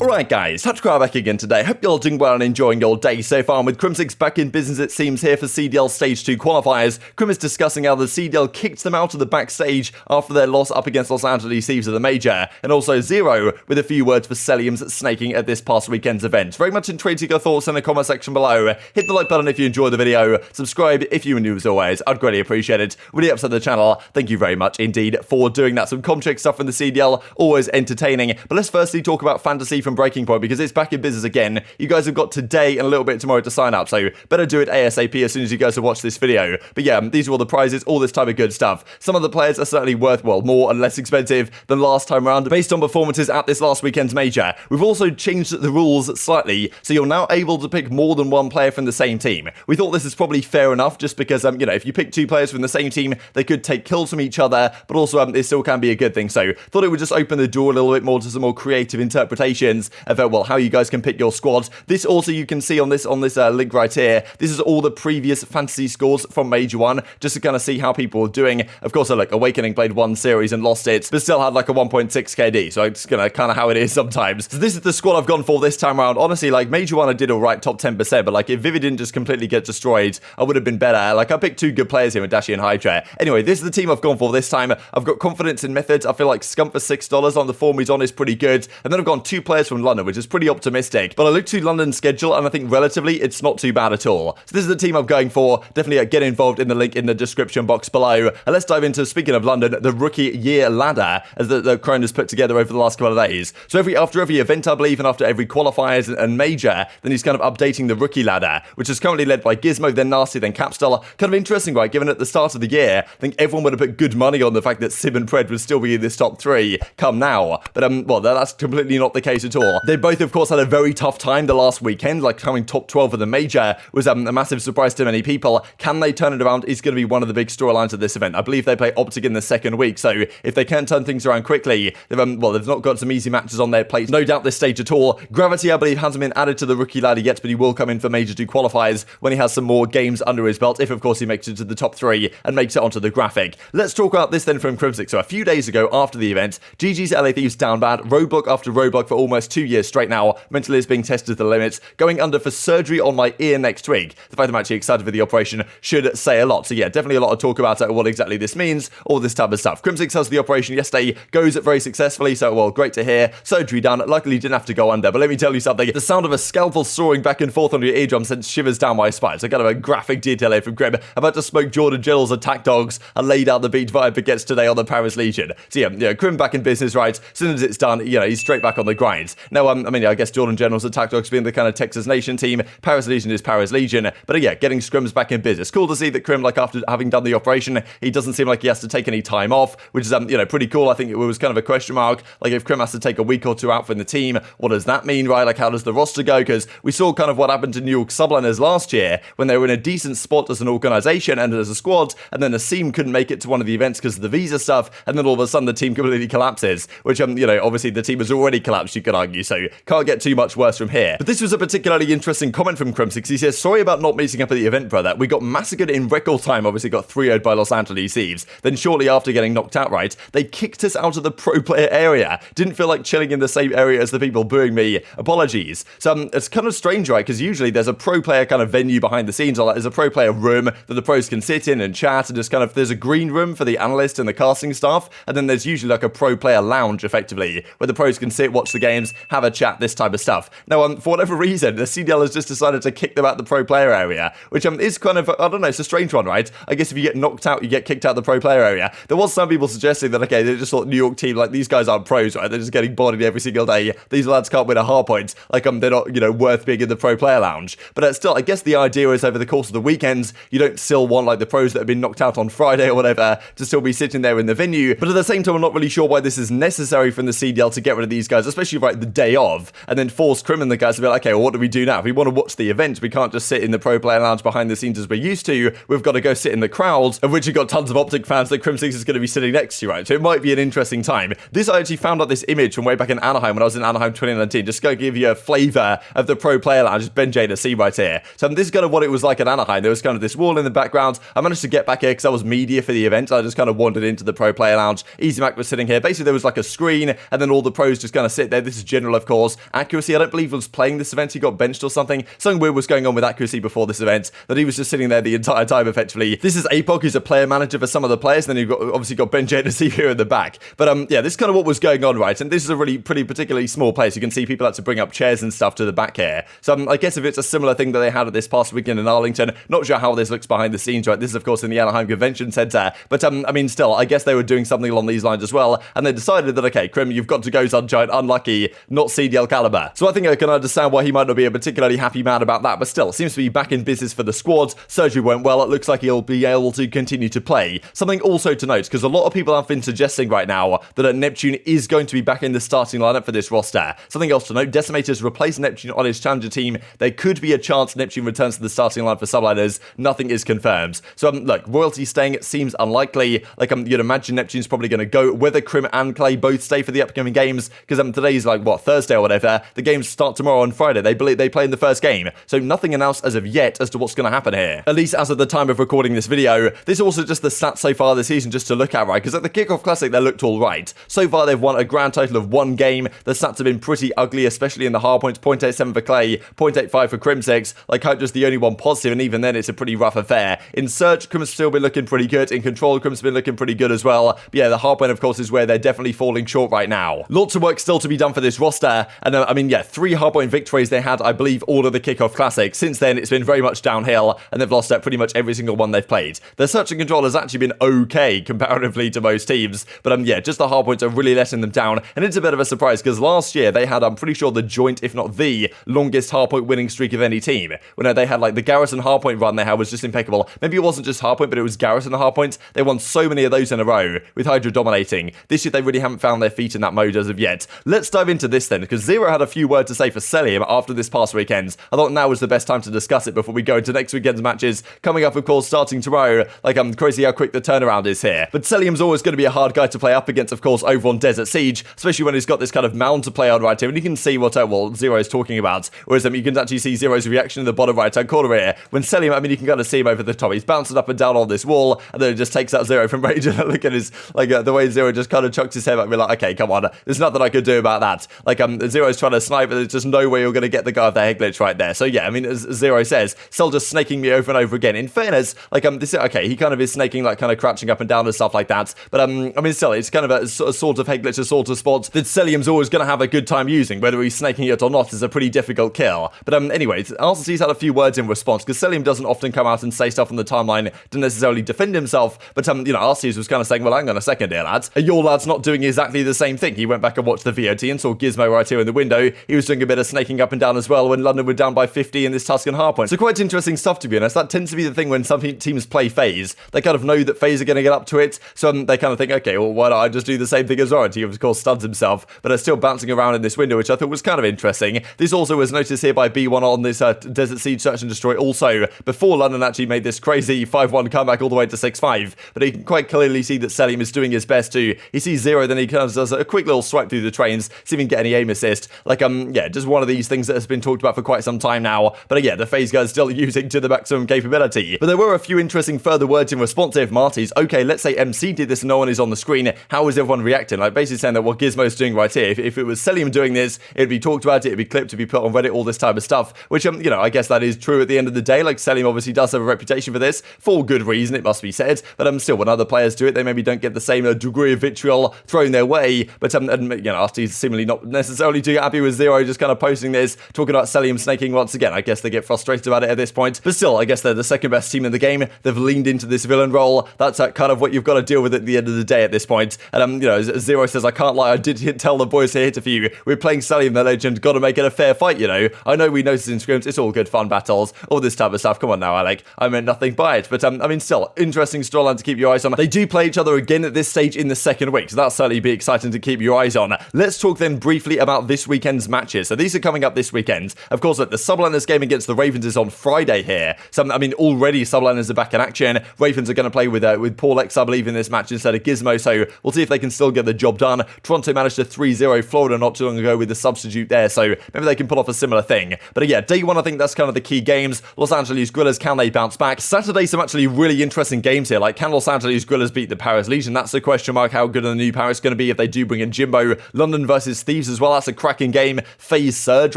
Alright guys, TacticalRab back again today. Hope you're all doing well and enjoying your day so far. And with Crimsix back in business it seems here for CDL Stage 2 qualifiers. Crim is discussing how the CDL kicked them out of the backstage after their loss up against Los Angeles Thieves of the Major. And also Zer0 with a few words for Cellium's snaking at this past weekend's event. Very much intrigued to your thoughts in the comment section below. Hit the like button if you enjoyed the video. Subscribe if you are new as always. I'd greatly appreciate it. Really upset the channel. Thank you very much indeed for doing that. Some comtrick stuff from the CDL. Always entertaining. But let's firstly talk about Fantasy from Breaking Point because it's back in business again. You guys have got today and a little bit tomorrow to sign up, so better do it ASAP as soon as you guys have watched this video. But yeah, these are all the prizes, all this type of good stuff. Some of the players are certainly worth, well, more and less expensive than last time around based on performances at this last weekend's major. We've also changed the rules slightly, so you're now able to pick more than one player from the same team. We thought this is probably fair enough just because, you know, if you pick two players from the same team, they could take kills from each other, but also it still can be a good thing. So thought it would just open the door a little bit more to some more creative interpretations of, well, how you guys can pick your squad. This also you can see on this link right here. This is all the previous fantasy scores from Major 1, just to kind of see how people are doing. Of course, like Awakening played one series and lost it, but still had like a 1.6 KD, so it's gonna kind of how it is sometimes. So this is the squad I've gone for this time around. Honestly, like Major 1 I did alright, top 10%, but like if Vivid didn't just completely get destroyed, I would have been better. Like I picked two good players here with Dashy and Hydra. Anyway, this is the team I've gone for this time. I've got confidence in methods. I feel like Scump for $6 on the form he's on is pretty good, and then I've gone two players from London, which is pretty optimistic, but I looked to London's schedule and I think relatively it's not too bad at all. So this is the team I'm going for. Definitely get involved in the link in the description box below. And let's dive into, speaking of London, the rookie year ladder as the Crone has put together over the last couple of days. So after every event, I believe, and after every qualifiers and major, then he's kind of updating the rookie ladder, which is currently led by Gizmo, then Nasty, then Capstar. Kind of interesting, right? Given at the start of the year, I think everyone would have put good money on the fact that Sim and Pred would still be in this top 3 come now. But well, that's completely not the case at all. They both, of course, had a very tough time the last weekend, like coming top 12 of the major was a massive surprise to many people. Can they turn it around is going to be one of the big storylines of this event. I believe they play OpTic in the second week, so if they can't turn things around quickly, they've not got some easy matches on their plate. No doubt this stage at all. Gravity, I believe, hasn't been added to the rookie ladder yet, but he will come in for Major 2 qualifiers when he has some more games under his belt, if of course he makes it to the top 3 and makes it onto the graphic. Let's talk about this then from Crimsix. So a few days ago after the event, GG's LA Thieves down bad, roadblock after roadblock for almost 2 years straight now. Mentally is being tested to the limits, going under for surgery on my ear next week. The fact I'm actually excited for the operation should say a lot. So yeah, definitely a lot of talk about what exactly this means, all this type of stuff. Crimsix has the operation yesterday, goes very successfully, so well, great to hear. Surgery done, luckily didn't have to go under, but let me tell you something, the sound of a scalpel soaring back and forth on your eardrum sends shivers down my spine. So kind of a graphic detail here from Crim. About to smoke Jordan General's attack dogs and laid out the beat vibe gets today on the Paris Legion. So yeah, Crim back in business, right? As soon as it's done, you know, he's straight back on the grind. Now, I mean, I guess Jordan General's attack dogs being the kind of Texas Nation team, Paris Legion is Paris Legion, but yeah, getting scrims back in business. Cool to see that Crim, like after having done the operation, he doesn't seem like he has to take any time off, which is, you know, pretty cool. I think it was kind of a question mark, like if Crim has to take a week or two out from the team, what does that mean, right? Like how does the roster go? Because we saw kind of what happened to New York Subliners last year when they were in a decent spot as an organization and as a squad, and then Asim couldn't make it to one of the events because of the visa stuff, and then all of a sudden the team completely collapses, which, you know, obviously the team has already collapsed, you could argue, so can't get too much worse from here. But this was a particularly interesting comment from Crimsix. He says, sorry about not meeting up at the event, brother. We got massacred in record time, obviously got 3-0'd by Los Angeles Thieves. Then shortly after getting knocked out, right, they kicked us out of the pro player area. Didn't feel like chilling in the same area as the people booing me. Apologies. So it's kind of strange, right, because usually there's a pro player kind of venue behind the scenes, or like there's a pro player room that the pros can sit in and chat, and just kind of, there's a green room for the analyst and the casting staff, and then there's usually like a pro player lounge, effectively, where the pros can sit, watch the games, have a chat, this type of stuff. Now, for whatever reason, the CDL has just decided to kick them out the pro player area, which is kind of, I don't know, it's a strange one, right? I guess if you get knocked out, you get kicked out of the pro player area. There was some people suggesting that, okay, they just thought New York team, like, these guys aren't pros, right? They're just getting bodied every single day. These lads can't win a hard point. Like, they're not, you know, worth being in the pro player lounge. But still, I guess the idea is over the course of the weekends, you don't still want, like, the pros that have been knocked out on Friday or whatever to still be sitting there in the venue. But at the same time, I'm not really sure why this is necessary from the CDL to get rid of these guys, especially right the day of, and then force Crim and the guys to be like, okay, well, what do we do now? If we want to watch the event, we can't just sit in the pro player lounge behind the scenes as we're used to. We've got to go sit in the crowd, of which you've got tons of OpTic fans that Crimsix is going to be sitting next to, right? So it might be an interesting time. This, I actually found out this image from way back in Anaheim when I was in Anaheim 2019, just going to give you a flavor of the pro player lounge. Just Ben J to see right here. So this is kind of what it was like in Anaheim. There was kind of this wall in the background. I managed to get back here because I was media for the event. I just kind of wandered into the pro player lounge. Easy Mac was sitting here. Basically, there was like a screen, and then all the pros just kind of sit there. This just general, of course. Accuracy, I don't believe was playing this event. He got benched or something. Something weird was going on with Accuracy before this event, that he was just sitting there the entire time, effectively. This is APOC, who's a player manager for some of the players, and then you've obviously got Ben Jadesy here in the back. But yeah, this is kind of what was going on, right? And this is a really pretty particularly small place. You can see people had to bring up chairs and stuff to the back here. So I guess if it's a similar thing that they had at this past weekend in Arlington, not sure how this looks behind the scenes, right? This is, of course, in the Anaheim Convention Center. But I mean, still, I guess they were doing something along these lines as well. And they decided that, okay, Crim, you've got to go, Sunshine, unlucky, not CDL caliber. So I think I can understand why he might not be a particularly happy man about that, but still, seems to be back in business for the squad. Surgery went well. It looks like he'll be able to continue to play. Something also to note, because a lot of people have been suggesting right now that Neptune is going to be back in the starting lineup for this roster. Something else to note, Decimator's replaced Neptune on his challenger team. There could be a chance Neptune returns to the starting lineup for subliners. Nothing is confirmed. So look, Royalty staying seems unlikely. Like you'd imagine Neptune's probably going to go. Whether Crim and Clay both stay for the upcoming games, because today's like what, Thursday or whatever. The games start tomorrow on Friday. They believe they play in the first game. So nothing announced as of yet as to what's going to happen here. At least as of the time of recording this video. This is also just the stats so far this season just to look at, right? Because at the Kickoff Classic they looked all right. So far they've won a grand total of 1 game. The stats have been pretty ugly, especially in the hard points. 0.87 for Clay, 0.85 for Crimsix. Like Hope just the only one positive, and even then it's a pretty rough affair. In Search, Crim's still been looking pretty good. In Control, Crim's been looking pretty good as well. But yeah, the hard point, of course, is where they're definitely falling short right now. Lots of work still to be done for this roster. And I mean, yeah, 3 hard point victories they had, I believe, all of the Kickoff Classic. Since then, it's been very much downhill, and they've lost at pretty much every single one they've played. Their Search and Control has actually been okay comparatively to most teams. But yeah, just the hard points are really letting them down. And it's a bit of a surprise because last year they had, I'm pretty sure, the joint, if not the longest hardpoint winning streak of any team. When they had like the Garrison hardpoint run they had was just impeccable. Maybe it wasn't just hardpoint, but it was Garrison hardpoints. They won so many of those in a row with Hydra dominating. This year they really haven't found their feet in that mode as of yet. Let's dive into this then, because Zer0 had a few words to say for Cellium after this past weekend. I thought now was the best time to discuss it before we go into next weekend's matches. Coming up, of course, starting tomorrow. Like, I'm crazy how quick the turnaround is here. But Cellium's always going to be a hard guy to play up against, of course, over on Desert Siege, especially when he's got this kind of mound to play on right here. And you can see what, Zer0 is talking about. Whereas you can actually see Zero's reaction in the bottom right-hand corner here. When Cellium, I mean, you can kind of see him over the top. He's bouncing up and down on this wall, and then it just takes out Zer0 from range. And look at his, like, the way Zer0 just kind of chucks his head back and be like, okay, come on, there's nothing I could do about that. Like, Zero's trying to snipe, and there's just no way you're going to get the guy with the head glitch right there. So yeah, I mean, as Zer0 says, Cell just snaking me over and over again. In fairness, like, this, okay, he kind of is snaking, like, kind of crouching up and down and stuff like that. But, I mean, still, it's kind of a sort of head glitch, a sort of spot that Cellium's always going to have a good time using. Whether he's snaking it or not is a pretty difficult kill. But, anyways, Arcitys had a few words in response, because Cellium doesn't often come out and say stuff on the timeline to necessarily defend himself. But, Arcitys was kind of saying, well, hang on a second here, lads. Your lad's not doing exactly the same thing. He went back and watched the VOT and saw Gizmo right here in the window. He was doing a bit of snaking up and down as well when London were down by 50 in this Tuscan hardpoint. So quite interesting stuff, to be honest. That tends to be the thing when some teams play FaZe. They kind of know that FaZe are going to get up to it, so they kind of think, okay, well, why don't I just do the same thing as well? He, of course, stuns himself, but are still bouncing around in this window, which I thought was kind of interesting. This also was noticed here by B1 on this Desert Siege Search and Destroy also, before London actually made this crazy 5-1 comeback all the way to 6-5. But you can quite clearly see that Cellium is doing his best too. He sees Zer0, then he kind of does a quick little swipe through the trains, see if he can get any aim assist. Like, yeah, just one of these things that has been talked about for quite some time now. But yeah, the FaZe guys still using to the maximum capability. But there were a few interesting further words in response to Marty's. Okay, let's say MC did this and no one is on the screen. How is everyone reacting? Like, basically saying that what Gizmo's doing right here, if it was Cellium doing this, it'd be talked about, it'd be clipped, it'd be put on Reddit, all this type of stuff. Which, I guess that is true at the end of the day. Like, Cellium obviously does have a reputation for this, for good reason, it must be said. But still, when other players do it, they maybe don't get the same degree of vitriol thrown their way. But, Arcitys seemingly not necessarily too happy with Zer0 just kind of posting this, talking about Cellium snaking once again. I guess they get frustrated about it at this point. But still, I guess they're the second best team in the game. They've leaned into this villain role. That's kind of what you've got to deal with at the end of the day at this point. And, Zer0 says, I can't lie, I did tell the boys here to for you. We're playing Cellium, the legend. Got to make it a fair fight, I know we noticed in scrims, it's all good fun battles, all this type of stuff. Come on now, Alec. I meant nothing by it. But, still, interesting storyline to keep your eyes on. They do play each other again at this stage in the second week, so that'll certainly be exciting to keep your eyes on. Let's talk then briefly about this weekend's matches. So these are coming up this weekend. Of course, the Subliners game against the Ravens is on Friday here. So, already Subliners are back in action. Ravens are going to play with Paul X, I believe, in this match instead of Gizmo, so we'll see if they can still get the job done. Toronto managed to 3-0 Florida not too long ago with the substitute there, so maybe they can pull off a similar thing. But yeah, day one, I think that's kind of the key games. Los Angeles Guerrillas, can they bounce back? Saturday, some actually really interesting games here. Like, can Los Angeles Guerrillas beat the Paris Legion? That's the question mark. How good are the new Paris going to be if they do bring in Jimbo? London versus Thieves Thieves as well. That's a cracking game. FaZe Surge,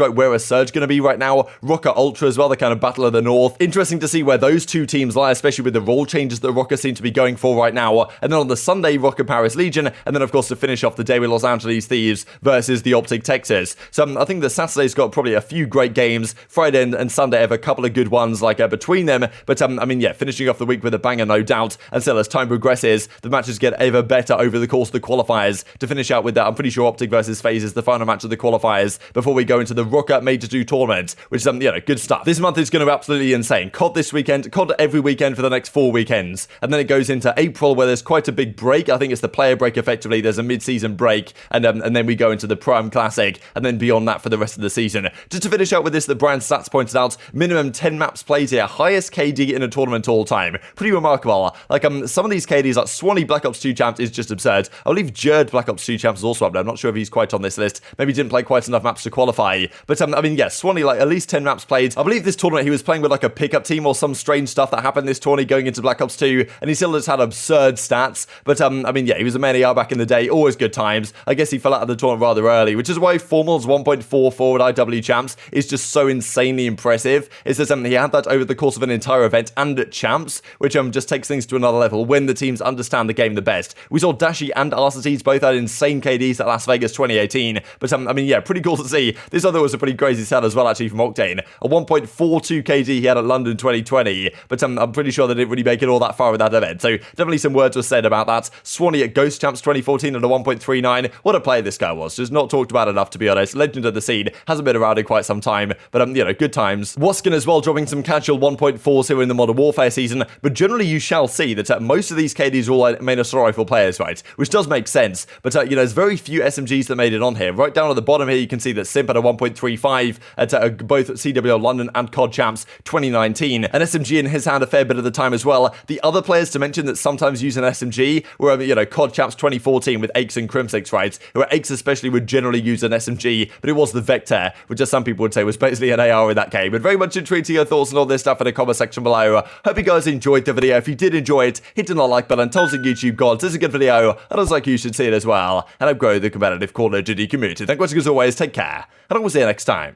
right? Where is Surge going to be right now? Rokkr Ultra as well, the kind of battle of the north. Interesting to see where those two teams lie, especially with the role changes that Rokkr seem to be going for right now. And then on the Sunday, Rokkr Paris Legion, and then of course to finish off the day with Los Angeles Thieves versus the OpTic Texas. So I think the Saturday's got probably a few great games. Friday and Sunday have a couple of good ones like between them. But I mean, yeah, finishing off the week with a banger, no doubt. And still, as time progresses, the matches get ever better over the course of the qualifiers. To finish out with that, I'm pretty sure OpTic versus FaZe is the final match of the qualifiers before we go into the Rokkr Major 2 tournament, which is, good stuff. This month is going to be absolutely insane. COD this weekend, COD every weekend for the next 4 weekends. And then it goes into April where there's quite a big break. I think it's the player break effectively. There's a mid-season break. And then we go into the Prime Classic. And then beyond that for the rest of the season. Just to finish out with this, the brand stats pointed out, minimum 10 maps played here. Highest KD in a tournament all time. Pretty remarkable. Like, some of these KDs, like Swanee Black Ops 2 champs is just absurd. I believe Jerd Black Ops 2 champs is also up there. I'm not sure if he's quite on this list. Maybe didn't play quite enough maps to qualify. But, I mean, yeah, Swanee, like, at least 10 maps played. I believe this tournament he was playing with, like, a pickup team or some strange stuff that happened this tourney going into Black Ops 2, and he still just had absurd stats. But, I mean, yeah, he was a main AR back in the day. Always good times. I guess he fell out of the tournament rather early, which is why Formal's 1.4 forward IW champs is just so insanely impressive. It's just he had that over the course of an entire event and at champs, which just takes things to another level when the teams understand the game the best. We saw Dashy and Arcitys both had insane KDs at Las Vegas 2018, but I mean, yeah, pretty cool to see. This other was a pretty crazy stat as well, actually, from Octane. A 1.42 KD he had at London 2020, but I'm pretty sure they didn't really make it all that far with that event, so definitely some words were said about that. Swanee at Ghost Champs 2014 at a 1.39. What a player this guy was. Just not talked about enough, to be honest. Legend of the scene. Hasn't been around in quite some time, but good times. Waskin as well, dropping some casual 1.4s here in the Modern Warfare season, but generally you shall see that most of these KDs are all main assault rifle players, right? Which does make sense, but there's very few SMGs that made it on here. Right down at the bottom here, you can see that Simp had a 1.35 at both CWL London and COD Champs 2019. An SMG in his hand a fair bit of the time as well. The other players to mention that sometimes use an SMG were, COD Champs 2014 with Aches and Crimsix, right? Where Aches especially would generally use an SMG, but it was the Vector, which as some people would say was basically an AR in that game. But very much intrigued to your thoughts on all this stuff in the comment section below. Hope you guys enjoyed the video. If you did enjoy it, hit the like button, tell us in YouTube gods, this is a good video, and I was like you should see it as well. And I've grown the competitive core legend community. Thank you as always, take care, and I will see you next time.